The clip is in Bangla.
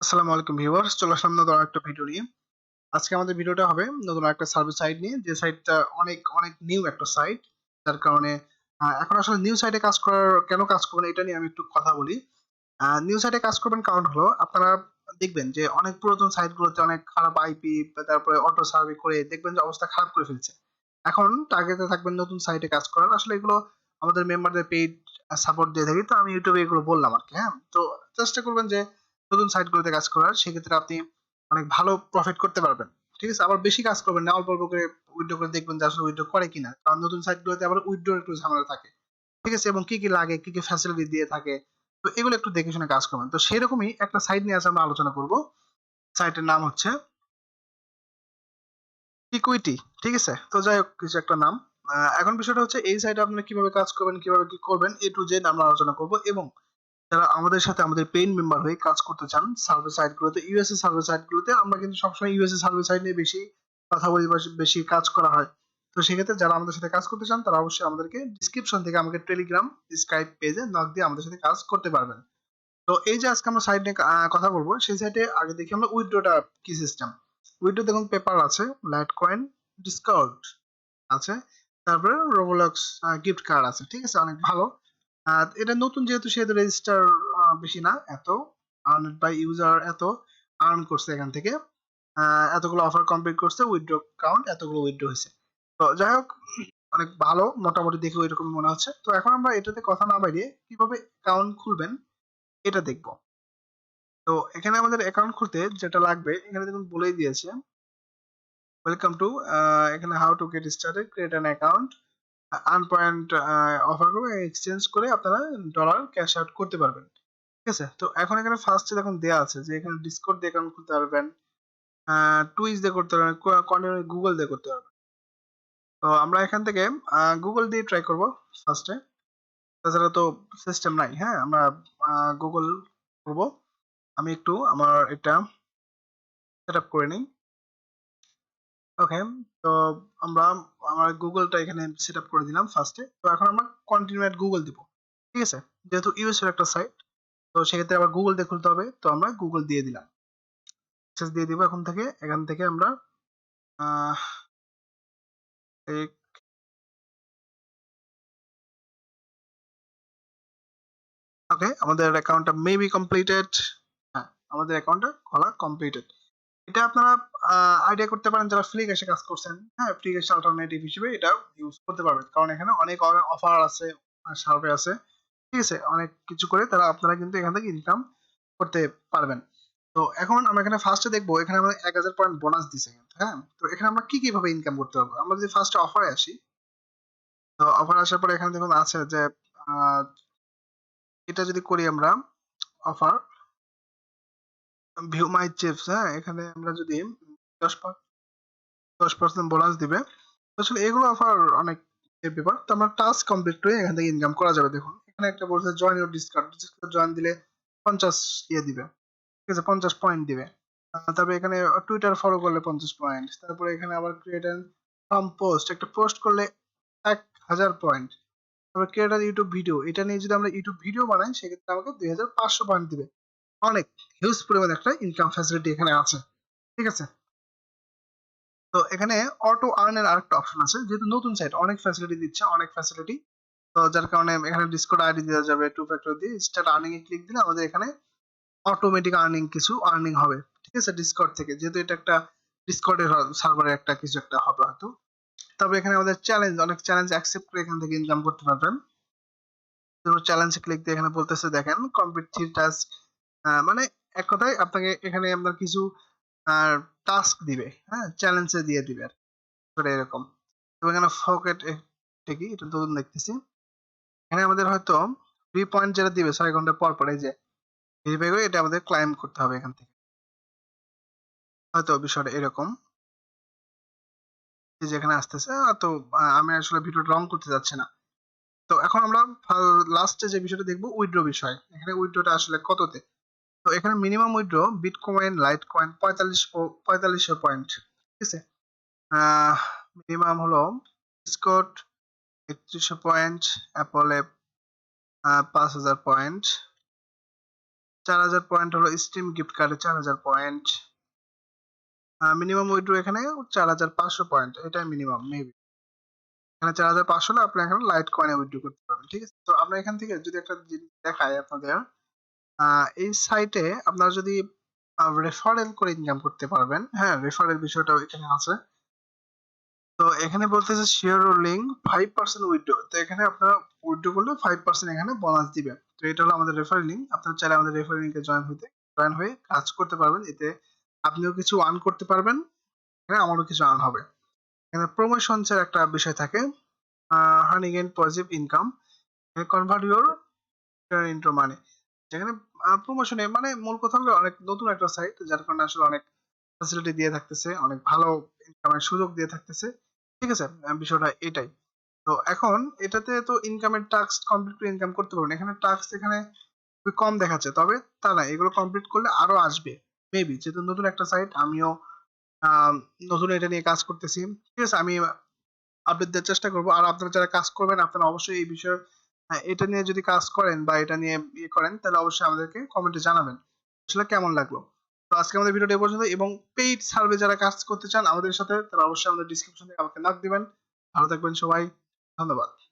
আসসালামু আলাইকুম ভিউয়ার্স, চলে আসলাম নতুন একটা ভিডিও নিয়ে। আজকে আমাদের ভিডিওটা হবে নতুন একটা সার্ভিস সাইট নিয়ে, যে সাইটটা অনেক অনেক নিউ একটা সাইট। যার কারণে এখন আসলে নিউ সাইটে কাজ করার কেন কাজ করবেন এটা নিয়ে আমি একটু কথা বলি। নিউ সাইটে কাজ করবেন কারণ হলো আপনারা দেখবেন যে অনেক পুরাতন সাইটগুলোতে অনেক খারাপ আইপি, তারপরে অটো সার্ভে করে দেখবেন যে অবস্থা খারাপ করে ফেলছে। এখন টার্গেটে থাকবেন নতুন সাইটে কাজ করার। আসলে এগুলো আমাদের মেম্বারদের পেইড সাপোর্ট দিয়ে থাকি, তো আমি ইউটিউবে এগুলো বললাম আর কি। হ্যাঁ, তো চেষ্টা করবেন যে নতুন সাইটগুলোতে কাজ করার, সেক্ষেত্রে আপনি অনেক ভালো প্রফিট করতে পারবেন। ঠিক আছে, আবার বেশি কাজ করবেন না, অল্প অল্প করে উইথড্র করে দেখবেন যে আসলে উইথড্র করে কিনা, কারণ নতুন সাইটগুলোতে আবার উইথড্র একটু ঝামেলা থাকে। ঠিক আছে, এবং কি কি লাগে, কি কি ফ্যাসিলিটি দিয়ে থাকে, তো এগুলো একটু দেখে শুনে কাজ করবেন। তো সেরকমই একটা সাইট নিয়ে আজকে আমরা আলোচনা করব। সাইটের নাম হচ্ছে ইকুইটি। ঠিক আছে, তো যাই হোক, কিছু একটা নাম। এখন বিষয়টা হচ্ছে এই সাইটে আপনি কিভাবে কাজ করবেন, কিভাবে কি করবেন, এ টু জেড আমরা আলোচনা করব। এবং যারা আমাদের সাথে আমাদের পেইড মেম্বার হয়ে কাজ করতে চান সার্ভিস সাইটগুলোতে, ইউএসএ সার্ভিস সাইটগুলোতে, আমরা কিন্তু সবসময় ইউএসএ সার্ভিস সাইট নিয়ে বেশি কথা বলি বা বেশি কাজ করা হয়। তো সেক্ষেত্রে যারা আমাদের সাথে কাজ করতে চান তারা অবশ্যই আমাদেরকে ডিসক্রিপশন থেকে আমাকে টেলিগ্রাম, স্কাইপ পেজে নক দিয়ে আমাদের সাথে কাজ করতে পারবেন। তো এই যে আজকে আমরা সাইট নিয়ে কথা বলবো, সেই সাইটে আগে দেখি আমরা উইথড্রটা কি সিস্টেম। উইথড্র দেখুন, পেপার আছে, লাইট কয়েন, ডিসকাউন্ট আছে, তারপরে রোবলক্স গিফট কার্ড আছে। ঠিক আছে, অনেক ভালো। এটা নতুন যেহেতু সেহেতু রেজিস্টার বেশি না, এত আর্নড বাই ইউজার, এত আর্ন করছে এখান থেকে, এতগুলো অফার কমপ্লিট করছে, উইথড্র কাউন্ট এতগুলো উইথড্র হয়েছে। তো যাই হোক, অনেক ভালো, মোটামুটি দেখে ওইরকমই মনে হচ্ছে। তো এখন আমরা এটাতে কথা না বাড়িয়ে কিভাবে অ্যাকাউন্ট খুলবেন এটা দেখবো। তো এখানে আমাদের অ্যাকাউন্ট খুলতে যেটা লাগবে এখানে দেখুন বলেই দিয়েছে, ওয়েলকাম টু, এখানে how to get started, create an account, earn point offer করে এক্সচেঞ্জ করে আপনারা ডলার ক্যাশ আউট করতে পারবেন। ঠিক আছে, তো এখন এখানে ফার্স্টে দেখুন দেয়া আছে যে এখানে ডিসকর্ড দিয়ে অ্যাকাউন্ট খুলতে পারবেন, টুইচ দিয়ে করতে পারবেন, কন্টিনিউ গুগল দিয়ে করতে পারবেন। তো আমরা এখান থেকে গুগল দিয়ে ট্রাই করব ফার্স্টে। তাছাড়া তো সিস্টেম নাই। হ্যাঁ, আমরা গুগল করব। আমি একটু আমার এটা সেট আপ করে নিই। ওকে, তো আমরা আমার গুগলটা এখানে সেট আপ করে দিলাম ফার্স্টে। তো এখন আমরা কন্টিনিউ এট গুগল দিব। ঠিক আছে, যেহেতু ইউএস এর একটা সাইট, তো সেক্ষেত্রে আবার গুগল দিয়ে খুলতে হবে, তো আমরা গুগল দিয়ে দিলাম, অ্যাক্সেস দিয়ে দিব। এখান থেকে আমরা আহ, ওকে, আমাদের অ্যাকাউন্টটা মেবি কমপ্লিটেড। হ্যাঁ, আমাদের অ্যাকাউন্টটা খোলা কমপ্লিটেড। এটা আপনারা আইডিয়া করতে পারেন যারা ফ্রি ক্যাশে কাজ করছেন। হ্যাঁ, ফ্রি ক্যাশ অল্টারনেটিভ হিসেবে এটা ইউজ করতে পারবেন, কারণ এখানে অনেক অফার আছে, সার্ভে আছে। ঠিক আছে, অনেক কিছু করে তারা আপনারা কিন্তু এখান থেকে ইনকাম করতে পারবেন। তো এখন আমরা এখানে ফার্স্টে দেখবো, এখানে আমাদের 1000 পয়েন্ট বোনাস দিছে কিন্তু। হ্যাঁ, তো এখানে আমরা কি কিভাবে ইনকাম করতে পারবো, আমরা যদি ফার্স্টে অফারে আসি। তো অফার আসার পরে এখানে দেখুন আছে যে আহ, এটা যদি করি আমরা অফার ভিউ মাই চিপস। হ্যাঁ, এখানে আমরা যদি 10% বোনাস দিবে। আসলে এগুলো অফার অনেক এর ব্যাপার। তো আমরা টাস্ক কমপ্লিট করে এখান থেকে ইনকাম করা যাবে। দেখুন এখানে একটা বলছে জয়েন ইউর ডিসকাউন্ট, জয়েন দিলে 50 ইয়ে দিবে। ঠিক আছে, 50 পয়েন্ট দিবে। তারপরে এখানে টুইটার ফলো করলে 50 পয়েন্ট। তারপরে এখানে আবার ক্রিয়েট এন্ড ফ্রম পোস্ট, একটা পোস্ট করলে 1000 পয়েন্ট। তারপর ক্রিয়েট আর ইউটিউব ভিডিও, এটা নিয়ে যদি আমরা ইউটিউব ভিডিও বানাই সেক্ষেত্রে আমাকে 2500 পয়েন্ট দিবে। অনেক হিউজ পরিমাণ একটা ইনকাম ফ্যাসিলিটি এখানে আছে। ঠিক আছে, তো এখানে অটো আর্ন এর আরেকটা অপশন আছে, যেহেতু নতুন সাইট অনেক ফ্যাসিলিটি দিচ্ছে, অনেক ফ্যাসিলিটি। তো যার কারণে এখানে ডিসকর্ড আইডি দেওয়া যাবে, টু ফ্যাক্টর দিয়ে স্টার্ট আর্নিং এ ক্লিক দিলে আমাদের এখানে অটোমেটিক আর্নিং কিছু আর্নিং হবে। ঠিক আছে, ডিসকর্ড থেকে, যেহেতু এটা একটা ডিসকর্ডের সার্ভারে একটা কিছু একটা হবে হয়তো। তবে এখানে আমাদের চ্যালেঞ্জ, অনেক চ্যালেঞ্জ অ্যাকসেপ্ট করে এখান থেকে ইনকাম করতে পারবেন। চ্যালেঞ্জে ক্লিক দিয়ে এখানে বলতেছে দেখেন কমপ্লিট 3 টাস্ক, মানে এক কথায় আপনাকে এখানে আপনার কিছু টাস্ক দিবে। হ্যাঁ, চ্যালেঞ্জে দিয়ে দিবে আর কি, এরকম। তো এখানে ফকেট কি এটা নতুন দেখতেছি। এখানে আমাদের হয়তো 3 পয়েন্ট যেটা দিবে 6 ঘন্টা পর পর, এই যে ভেরিফাই করে এটা আমাদের ক্লাইম করতে হবে এখান থেকে। হয়তো বিষয়টা এরকম, এই যে এখানে আসতেছে। তো আমি আসলে ভিডিওটা লং করতে যাচ্ছি না। তো এখন আমরা লাস্টে যে বিষয়টা দেখবো, উইথড্র বিষয়। এখানে উইথড্রটা আসলে কততে। তো এখানে minimum withdraw bitcoin, light coin 4500 point. ঠিক আছে, মিনিমাম হলো স্কট 3100 পয়েন্ট, অ্যাপলে 5000 পয়েন্ট, 4000 পয়েন্ট হলো স্টিম গিফট কার্ডে 4000 পয়েন্ট। মিনিমাম উইথড্র এখানে 4500 পয়েন্ট, এটাই মিনিমাম মেবি। এখানে 4500 হলে আপনি এখানে লাইট কয়েনে উইথড্র করতে পারবেন, ঠিক আছে? তো আমরা এখান থেকে যদি একটা জিনিস দেখাই আপনাদের, এই সাইটে আপনারা যদি রেফারেল করে ইনকাম করতে পারবেন, হ্যাঁ রেফারেল বিষয়টাও এখানে আছে। তো এখানে বলতেছে শেয়ার ও লিঙ্ক 5% উইথড্র। তো এখানে আপনারা উইথড্র করলে 5% এখানে বোনাস দিবে। তো এটা হলো আমাদের রেফারেল লিঙ্ক। আপনারা চাইলে আমাদের রেফারেল লিঙ্কে জয়েন হয়ে কাজ করতে পারবেন। এতে আপনিও কিছু আর্ন করতে পারবেন, হ্যাঁ আমারও কিছু আর্ন হবে। এখানে প্রমোশনস এর একটা বিষয় থাকে, earning and positive income, convert your into money. যেখানে প্রমোশনে মানে মূল কথা হলো অনেক নতুন একটা সাইট, যার কারণে আসলে অনেক ফ্যাসিলিটি দিয়ে থাকতেছে, অনেক ভালো ইনকামের সুযোগ দিয়ে থাকতেছে, ঠিক আছে? বিষয়টা এটাই। তো এখন এটাতে তো ইনকামের টাস্ক কমপ্লিট করে ইনকাম করতে পারবেন। এখানে টাস্ক এখানে খুবই কম দেখাচ্ছে, তবে তা না, এগুলো কমপ্লিট করলে আরো আসবে মেবি, যেহেতু নতুন একটা সাইট, আমিও নতুন এটা নিয়ে কাজ করতেছি, ঠিক আছে? আমি আপডেট দেওয়ার চেষ্টা করব। আর আপনারা যারা কাজ করবেন আপনারা অবশ্যই এই বিষয়ে এটা নিয়ে যদি কাজ করেন বা এটা নিয়ে ইয়ে করেন, তাহলে অবশ্যই আমাদেরকে কমেন্টে জানাবেন আসলে কেমন লাগলো। তো আজকে আমাদের ভিডিওটা এই পর্যন্ত, এবং পেইড সার্ভে যারা কাজ করতে চান আমাদের সাথে, তারা অবশ্যই আমাদের ডিসক্রিপশন থেকে আমাকে নক দিবেন। ভালো থাকবেন সবাই, ধন্যবাদ।